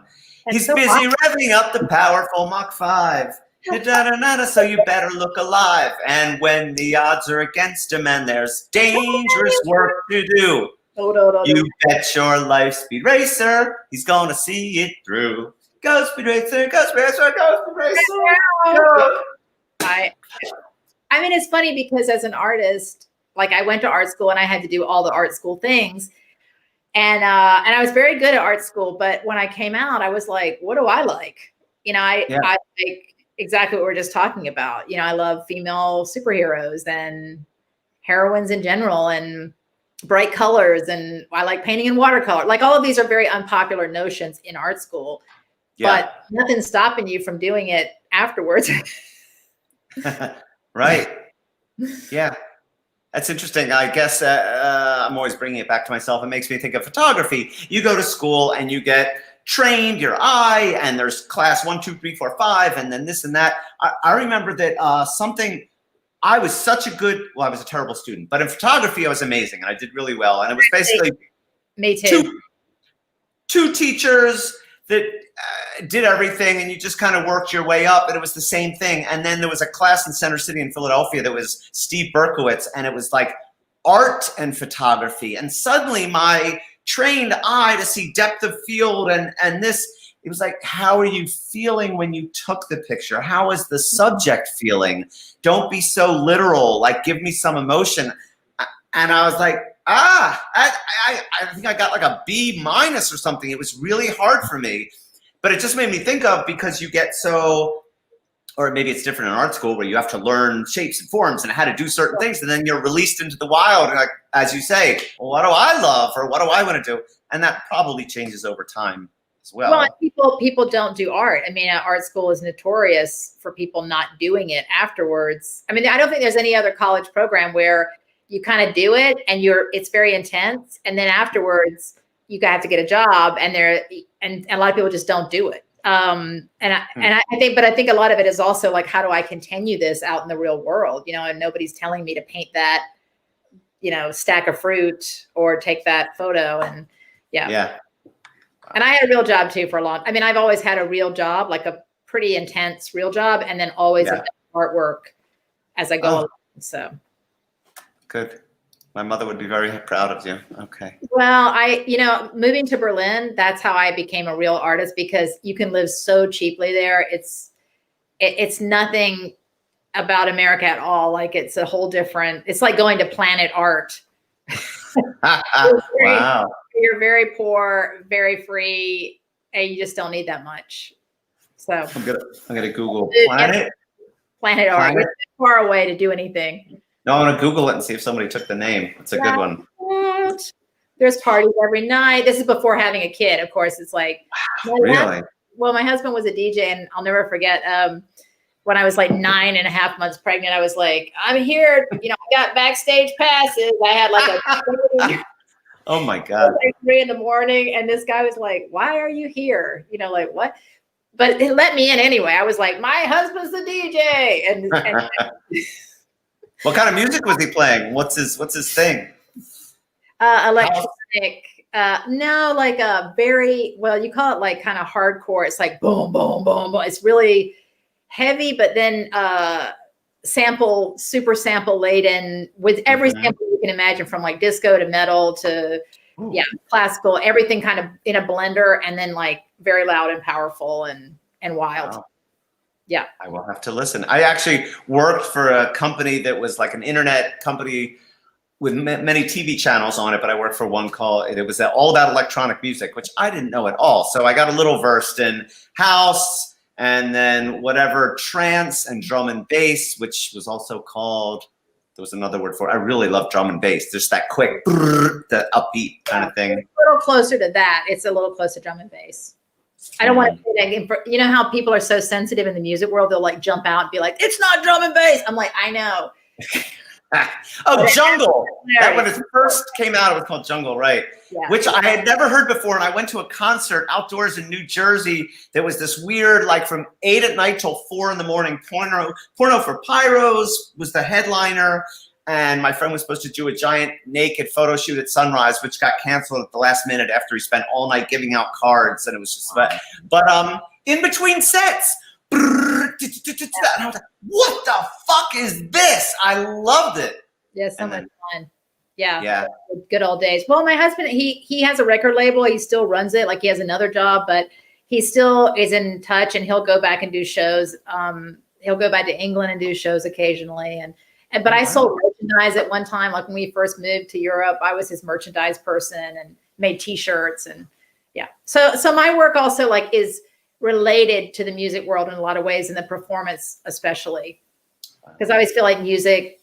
He's busy revving up the powerful Mach 5. So you better look alive. And when the odds are against him and there's dangerous work to do, you bet your life, Speed Racer, he's going to see it through. Go, Speed Racer, go, Speed Racer, go, Speed Racer. Go. I mean, it's funny because as an artist, like I went to art school and I had to do all the art school things. And I was very good at art school. But when I came out, I was like, what do I like? I like exactly what we're just talking about. I love female superheroes and heroines in general and bright colors. And I like painting in watercolor. Like all of these are very unpopular notions in art school, but nothing's stopping you from doing it afterwards. Right. Yeah. That's interesting. I guess I'm always bringing it back to myself. It makes me think of photography. You go to school and you get trained your eye, and there's class 1, 2, 3, 4, 5, and then this and that. I remember that I was such a good, I was a terrible student, but in photography I was amazing and I did really well. And it was basically me too. Two teachers that did everything, and you just kind of worked your way up, and it was the same thing. And then there was a class in Center City in Philadelphia that was Steve Berkowitz, and it was like art and photography. And suddenly my trained eye to see depth of field and this, it was like, how are you feeling when you took the picture? How is the subject feeling? Don't be so literal, like give me some emotion. And I was like, I think I got like a B- or something. It was really hard for me, but it just made me think of, because you get so, or maybe it's different in art school where you have to learn shapes and forms and how to do certain things, and then you're released into the wild, and like, as you say, well, what do I love, or what do I want to do? And that probably changes over time as well. Well, people don't do art. I mean, art school is notorious for people not doing it afterwards. I mean, I don't think there's any other college program where you kind of do it and it's very intense, and then afterwards you have to get a job, and a lot of people just don't do it. And I think, but I think a lot of it is also like, how do I continue this out in the real world? And nobody's telling me to paint that, stack of fruit or take that photo. And Yeah. And I had a real job too for a long. I mean, I've always had a real job, like a pretty intense real job, and then always have done artwork as I go along. So Good. My mother would be very proud of you. Okay. well, moving to Berlin, that's how I became a real artist, because you can live so cheaply there. It's nothing about America at all. Like, it's a whole different. It's like going to Planet Art. Wow. You're very poor, very free, and you just don't need that much. So I'm gonna Google Planet Art. It's too far away to do anything. No, I'm gonna Google it and see if somebody took the name. It's a good one. What? There's parties every night. This is before having a kid, of course. It's like, Really? well, my husband was a DJ, and I'll never forget when I was like 9.5 months pregnant. I was like, I'm here. I got backstage passes. I had like a Oh my God. like 3 in the morning, and this guy was like, "Why are you here?" Like, what? But it let me in anyway. I was like, "My husband's the DJ," and What kind of music was he playing? What's his thing? electronic. No, like a very, well, you call it like kind of hardcore. It's like boom, boom, boom, boom. It's really heavy, but then super sample laden with every sample you can imagine, from like disco to metal to classical, everything kind of in a blender, and then like very loud and powerful and wild. Wow. Yeah. I will have to listen. I actually worked for a company that was like an internet company with many TV channels on it, but I worked for one called, it was all about electronic music, which I didn't know at all. So I got a little versed in house, and then whatever trance and drum and bass, which was also called, there was another word for it. I really love drum and bass. Just that quick, that upbeat kind of thing. It's a little closer to that. It's a little closer to drum and bass. I don't want to say that. You know how people are so sensitive in the music world? They'll like jump out and be like, "It's not drum and bass." I'm like, I know. Oh, Jungle. That when it first came out, it was called Jungle, right? Yeah. Which I had never heard before. And I went to a concert outdoors in New Jersey. There was this weird, like from 8 at night till 4 in the morning, Porno for Pyros was the headliner. And my friend was supposed to do a giant naked photo shoot at sunrise, which got canceled at the last minute after he spent all night giving out cards. And it was just, but in between sets, and I was like, what the fuck is this? I loved it. Yeah, so much fun. Yeah. Yeah. Good old days. Well, my husband, he has a record label. He still runs it. Like, he has another job, but he still is in touch, and he'll go back and do shows. He'll go back to England and do shows occasionally. But I sold merchandise at one time. Like, when we first moved to Europe, I was his merchandise person and made T-shirts, and yeah. So my work also like is related to the music world in a lot of ways, and the performance especially, because I always feel like music,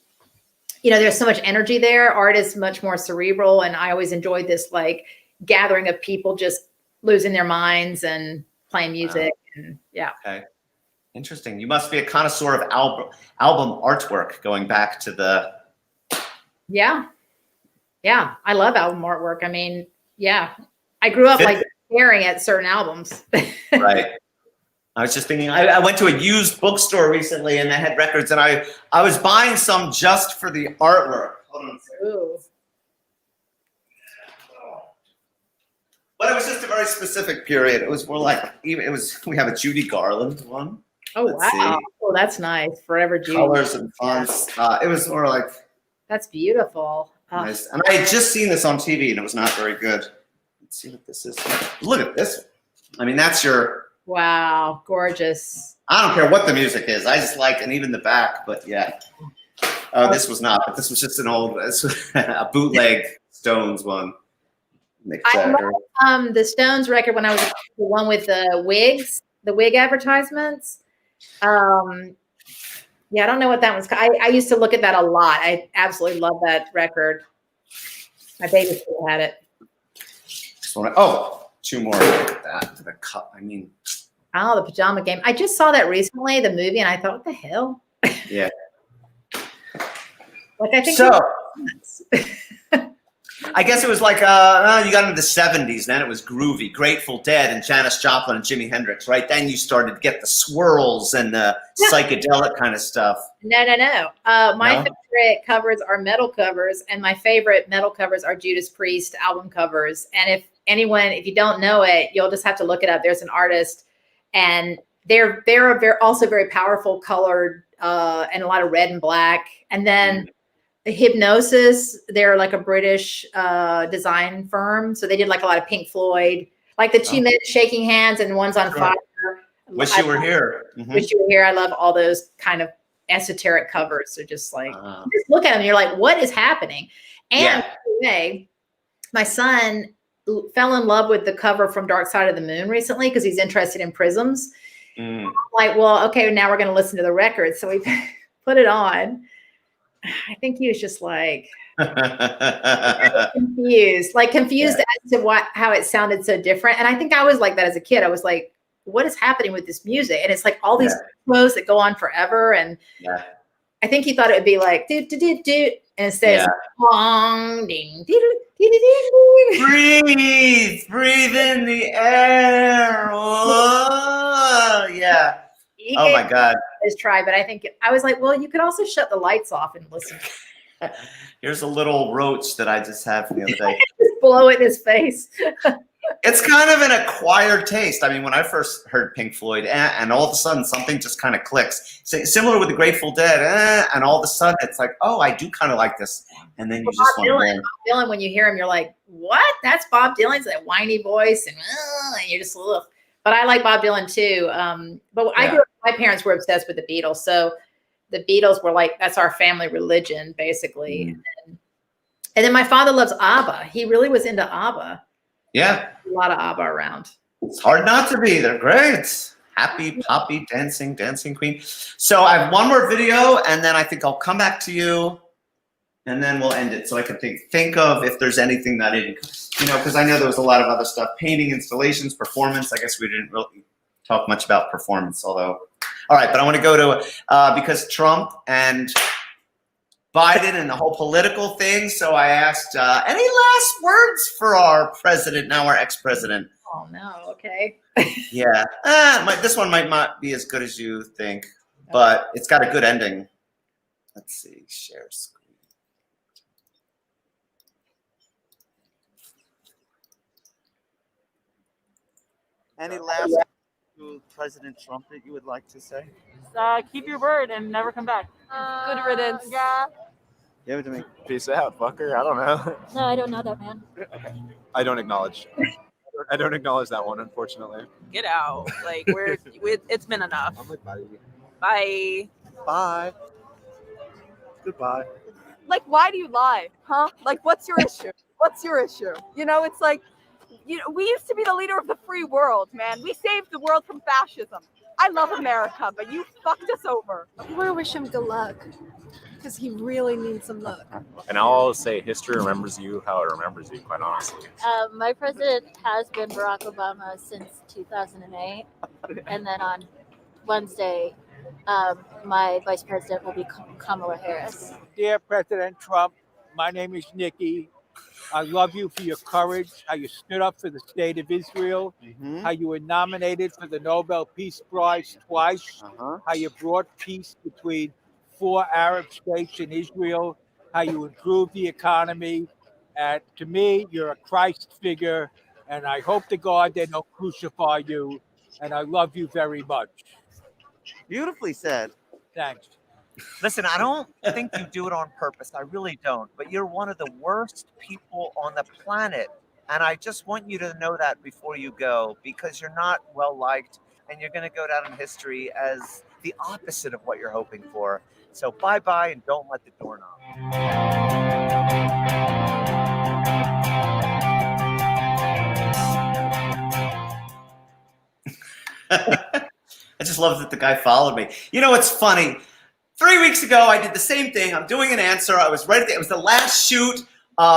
there's so much energy there. Art is much more cerebral, and I always enjoyed this like gathering of people just losing their minds and playing music. And yeah. Okay. Interesting. You must be a connoisseur of album artwork, going back to the. Yeah. I love album artwork. I mean, yeah, I grew up like staring at certain albums. Right. I was just thinking, I went to a used bookstore recently, and they had records, and I was buying some just for the artwork. Hold on a second. Ooh. But it was just a very specific period. It was more like, we have a Judy Garland one. Oh, Let's wow. see. Oh, that's nice. Forever Judy. Colors and fonts. It was more like. That's beautiful. Nice. And I had just seen this on TV, and it was not very good. Let's see what this is. Look at this. I mean, that's your. Wow. Gorgeous. I don't care what the music is. I just like, and even the back, but yeah. Oh, this was not, but this was just a bootleg Stones one. Mick Jagger. I love the Stones record when I was the one with the wigs, the wig advertisements. Yeah, I don't know what that was. I used to look at that a lot. I absolutely love that record. My baby still had it. Two more. Look at that. The cup. I mean. Oh, the Pajama Game. I just saw that recently, the movie, and I thought, what the hell? Yeah. Like, I think. So. I guess it was like you got into the 70s, then it was groovy. Grateful Dead and Janis Joplin and Jimi Hendrix, right? Then you started to get the swirls and the psychedelic kind of stuff. No. My favorite covers are metal covers, and my favorite metal covers are Judas Priest album covers. And if you don't know it, you'll just have to look it up. There's an artist, and they're also very powerful, colored, and a lot of red and black. And then Hypnosis, they're like a British design firm, so they did like a lot of Pink Floyd, like the two men shaking hands and one's on fire. Wish You Were Here. Mm-hmm. Wish You Were Here. I love all those kind of esoteric covers. They're just like, just look at them, you're like, what is happening? And anyway, my son fell in love with the cover from Dark Side of the Moon recently because he's interested in prisms. I'm like, well, okay, now we're going to listen to the record. So we put it on. I think he was just like confused as to how it sounded so different. And I think I was like that as a kid. I was like, what is happening with this music? And it's like all these flows that go on forever. And I think he thought it would be like do do do do, and instead it's bong ding ding ding. Breathe in the air. Oh, yeah. Oh my God. His try, but I think I was like, well, you could also shut the lights off and listen. Here's a little roach that I just had from the other day. Just blow it in his face. It's kind of an acquired taste. I mean, when I first heard Pink Floyd, and all of a sudden something just kind of clicks. Similar with the Grateful Dead, and all of a sudden it's like, oh, I do kind of like this. And then you just want to Bob Dylan, when you hear him, you're like, what? That's Bob Dylan's that whiny voice, and you're just ugh. But I like Bob Dylan too. But I grew up, my parents were obsessed with the Beatles, so the Beatles were like, that's our family religion, basically. And then my father loves ABBA. He really was into ABBA. Yeah. A lot of ABBA around. It's hard not to be. They're great. Happy, poppy, dancing queen. So I have one more video, and then I think I'll come back to you, and then we'll end it so I can think of if there's anything that I didn't, because I know there was a lot of other stuff. Painting, installations, performance. I guess we didn't really talk much about performance, although. All right, but I want to go to, because Trump and Biden and the whole political thing. So I asked, any last words for our president, now our ex-president? Oh, no. Okay. Yeah. This one might not be as good as you think, but it's got a good ending. Let's see. Share screen. Any last to President Trump that you would like to say? Keep your word and never come back. Good riddance. Yeah. Give it to me. Peace out, fucker. I don't know. No, I don't know that man. I don't acknowledge. I don't acknowledge that one, unfortunately. Get out. Like it's been enough. I'm like, bye. Bye. Bye. Goodbye. Like, why do you lie? Huh? Like, what's your issue? What's your issue? It's like, we used to be the leader of the free world, man. We saved the world from fascism. I love America, but you fucked us over. I want to wish him good luck because he really needs some luck. And I'll always say history remembers you how it remembers you, quite honestly. My president has been Barack Obama since 2008. And then on Wednesday, my vice president will be Kamala Harris. Dear President Trump, my name is Nikki. I love you for your courage, how you stood up for the state of Israel, how you were nominated for the Nobel Peace Prize twice, how you brought peace between 4 Arab states and Israel, how you improved the economy. And to me, you're a Christ figure, and I hope to God they don't crucify you, and I love you very much. Beautifully said. Thanks. Listen, I don't think you do it on purpose. I really don't. But you're one of the worst people on the planet. And I just want you to know that before you go, because you're not well liked and you're going to go down in history as the opposite of what you're hoping for. So bye-bye and don't let the door knock. I just love that the guy followed me. It's funny. 3 weeks ago, I did the same thing. I'm doing an answer. I was right at it was the last shoot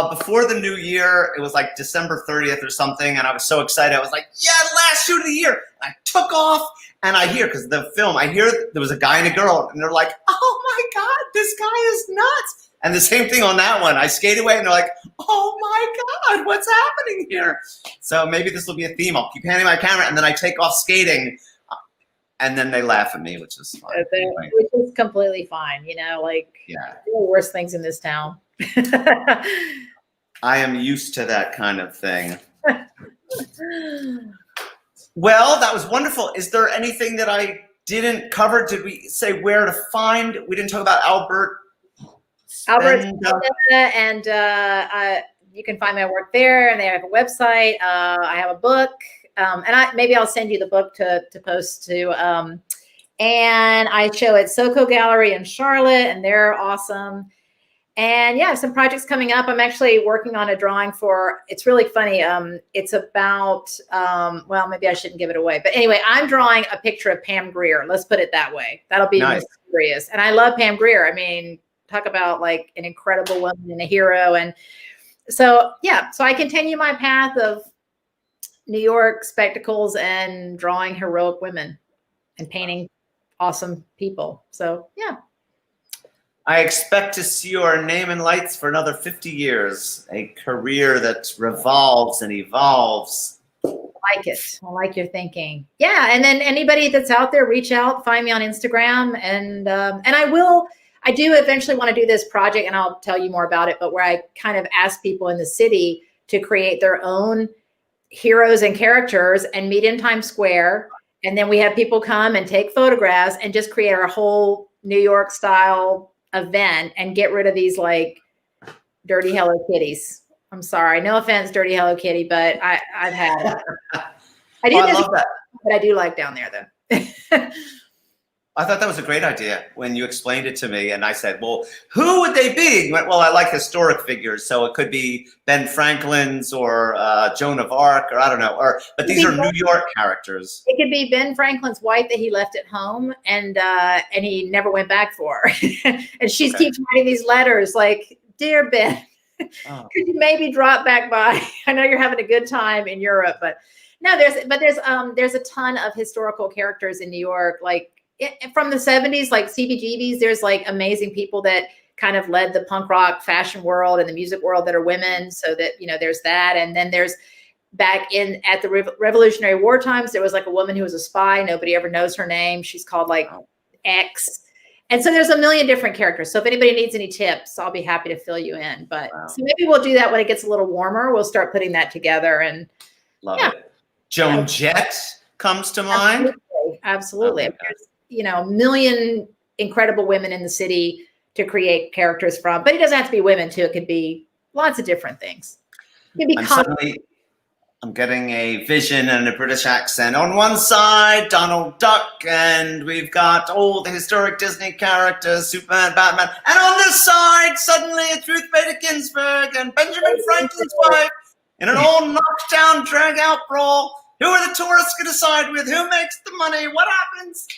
before the new year. It was like December 30th or something, and I was so excited. I was like, yeah, last shoot of the year. I took off, and I hear, because the film, I hear there was a guy and a girl, and they're like, oh my God, this guy is nuts. And the same thing on that one. I skate away and they're like, oh my God, what's happening here? So maybe this will be a theme. I'll keep handing my camera and then I take off skating and then they laugh at me, which is fine. Which is completely fine. You know, like Yeah. there are worse things in this town. I am used to that kind of thing. Well, that was wonderful. Is there anything that I didn't cover? Did we say where to find? We didn't talk about Albert. Spenda, and you can find my work there. And they have a website. I have a book, and maybe I'll send you the book to post to. And I show at SoCo Gallery in Charlotte, and they're awesome. And yeah, I have some projects coming up. I'm actually working on a drawing for, it's really funny. It's about, well, maybe I shouldn't give it away. But anyway, I'm drawing a picture of Pam Grier. Let's put it that way. That'll be nice. Mysterious. And I love Pam Grier. I mean, talk about like an incredible woman and a hero. And so, yeah, so I continue my path of New York spectacles and drawing heroic women and painting awesome people. So, yeah. I expect to see your name in lights for another 50 years. A career that revolves and evolves. I like it. I like your thinking. Yeah, and then anybody that's out there, reach out, find me on Instagram, and I do eventually want to do this project, and I'll tell you more about it. But where I kind of ask people in the city to create their own heroes and characters and meet in Times Square, and then we have people come and take photographs and just create our whole New York style event and get rid of these like dirty Hello Kitties. I'm sorry, no offense, dirty Hello Kitty, but I've had it. I love that. But I do like down there though. I thought that was a great idea when you explained it to me, and I said, well, who would they be? You went, well, I like historic figures, so it could be Ben Franklin's or Joan of Arc, or I don't know, but these are New York characters. It could be Ben Franklin's wife that he left at home, and he never went back for. And she keeps writing these letters like, dear Ben, could you maybe drop back by? I know you're having a good time in Europe, but no, there's a ton of historical characters in New York, like from the 70s, like CBGBs. There's like amazing people that kind of led the punk rock fashion world and the music world that are women. So that, you know, there's that. And then there's back at the Revolutionary War times, there was like a woman who was a spy. Nobody ever knows her name. She's called like X. And so there's a million different characters. So if anybody needs any tips, I'll be happy to fill you in. But so maybe we'll do that when it gets a little warmer. We'll start putting that together. And love it. Joan Jett comes to mind. Absolutely. There's, you know, a million incredible women in the city to create characters from, but it doesn't have to be women too. It could be lots of different things. It could be I'm getting a vision and a British accent. On one side, Donald Duck, and we've got all the historic Disney characters, Superman, Batman. And on this side, suddenly it's Ruth Bader Ginsburg and Benjamin Franklin's wife in an all knocked down, drag out brawl. Who are the tourists going to side with? Who makes the money? What happens?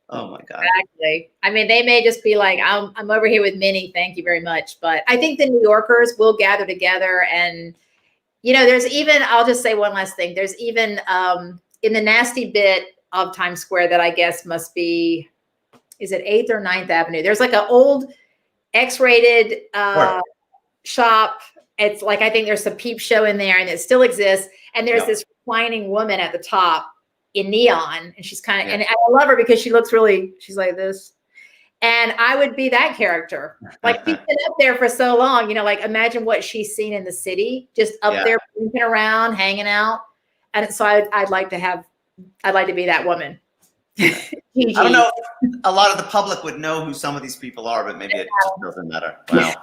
Oh my God. Exactly. I mean, they may just be like, I'm over here with Minnie. Thank you very much. But I think the New Yorkers will gather together. And, you know, there's even, I'll just say one last thing. There's even in the nasty bit of Times Square that I guess must be, is it 8th or 9th Avenue? There's like an old X-rated shop. It's like, I think there's a Peep Show in there and it still exists. And there's this reclining woman at the top in neon, and she's kind of, and I love her because she looks really, she's like this. And I would be that character. Like she's been up there for so long, you know, like imagine what she's seen in the city, just up there blinking around, hanging out. And so I'd like to be that woman. I don't know if a lot of the public would know who some of these people are, but maybe it just doesn't matter. Wow.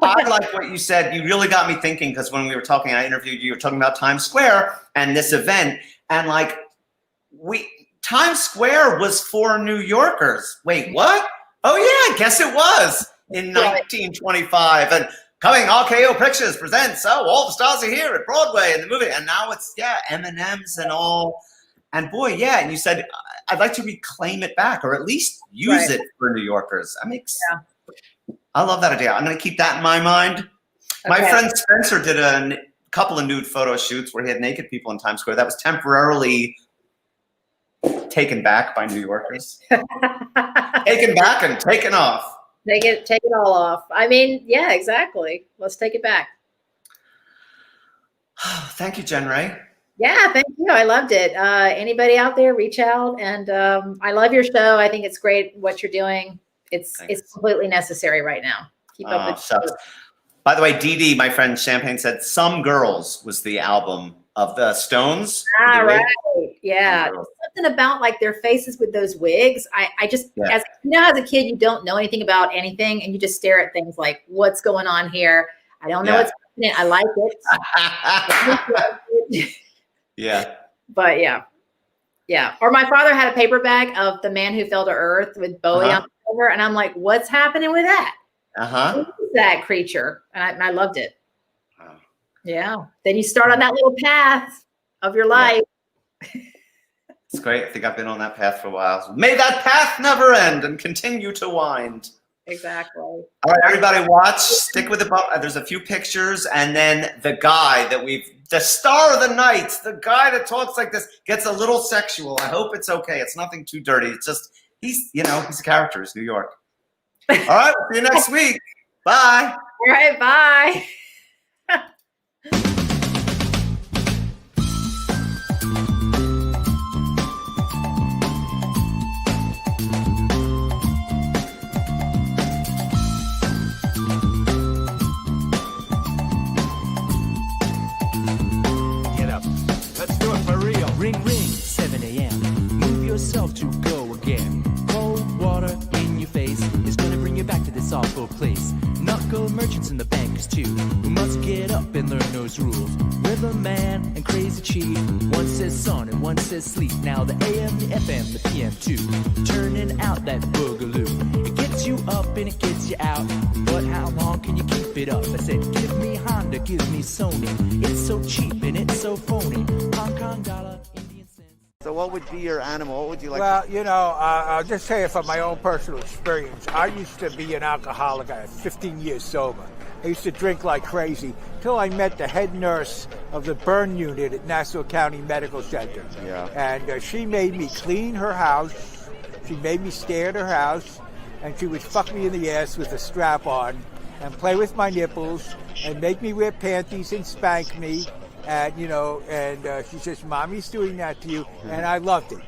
I like what you said. You really got me thinking, because when we were talking, I interviewed you, were talking about Times Square and this event, and like Times Square was for New Yorkers. Wait, what? Oh yeah, I guess it was in 1925. And coming, RKO Pictures presents, all the stars are here at Broadway in the movie. And now it's, M&Ms and all. And boy, yeah, and you said, I'd like to reclaim it back, or at least use it for New Yorkers. I love that idea. I'm going to keep that in my mind. My friend Spencer did a couple of nude photo shoots where he had naked people in Times Square. That was temporarily taken back by New Yorkers. Taken back and taken off. Take it all off. I mean, yeah, exactly. Let's take it back. Thank you, Jen Ray. Yeah, thank you. I loved it. Anybody out there, reach out. And I love your show. I think it's great what you're doing. It's completely necessary right now. Keep up with it. By the way, Dee Dee, my friend Champagne, said Some Girls was the album of the Stones. Ah, right. Yeah. Something about like their faces with those wigs. I just, as a kid, you don't know anything about anything and you just stare at things like, what's going on here? I don't know what's happening. I like it. Yeah. But yeah. Or my father had a paperback of The Man Who Fell to Earth with Bowie on the cover. And I'm like, what's happening with that? Who is that creature? And I loved it. Wow. Yeah. Then you start on that little path of your life. It's great. I think I've been on that path for a while. May that path never end and continue to wind. Exactly. All right, everybody watch. Stick with the there's a few pictures, and then the guy that the star of the night, the guy that talks like this, gets a little sexual. I hope it's okay. It's nothing too dirty. It's just, he's a character. It's New York. All right, see you next week. Bye. All right, bye. Get up. Let's do it for real. Ring, ring, 7 a.m. Move yourself to go again. Cold water in your face is gonna bring you back to this awful place. Knuckle merchants and the bankers too, who must get up and learn those rules. Riverman and Crazy Chief, one says sun and one says sleep. Now the AM, the FM, the PM too, turning out that boogaloo. It gets you up and it gets you out, but how long can you keep it up? I said, give me Honda, give me Sony. It's so cheap and it's so phony. Hong Kong dollar, Indian cents. So what would be your animal? What would you like Well, to... I'll just tell you from my own personal experience. I used to be an alcoholic. I was 15 years sober. I used to drink like crazy till I met the head nurse of the burn unit at Nassau County Medical Center. Yeah. And she made me clean her house. She made me stay at her house. And she would fuck me in the ass with a strap on and play with my nipples and make me wear panties and spank me. And, she says, Mommy's doing that to you. And I loved it,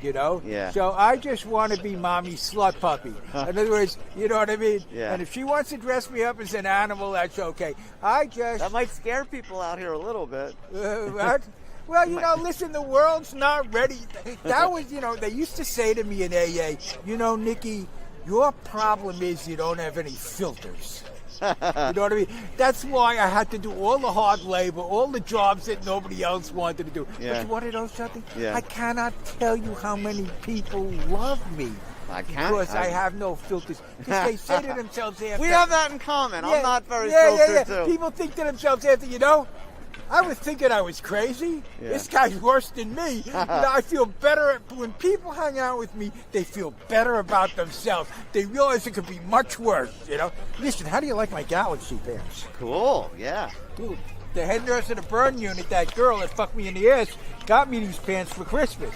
Yeah. So I just want to be Mommy's slut puppy. In other words, you know what I mean? Yeah. And if she wants to dress me up as an animal, that's okay. That might scare people out here a little bit. What? Well, listen, the world's not ready. That was, they used to say to me in AA, Nikki, your problem is you don't have any filters. You know what I mean? That's why I had to do all the hard labor, all the jobs that nobody else wanted to do. Yeah. But you want to know something? Yeah. I cannot tell you how many people love me. I can't. Because I have no filters. Because they say to themselves after... We have that in common. I'm not very filtered, too. People think to themselves after, I was thinking I was crazy. Yeah. This guy's worse than me. I feel better. When people hang out with me, they feel better about themselves. They realize it could be much worse, Listen, how do you like my Galaxy pants? Cool, yeah. Dude, the head nurse of the burn unit, that girl that fucked me in the ass, got me these pants for Christmas.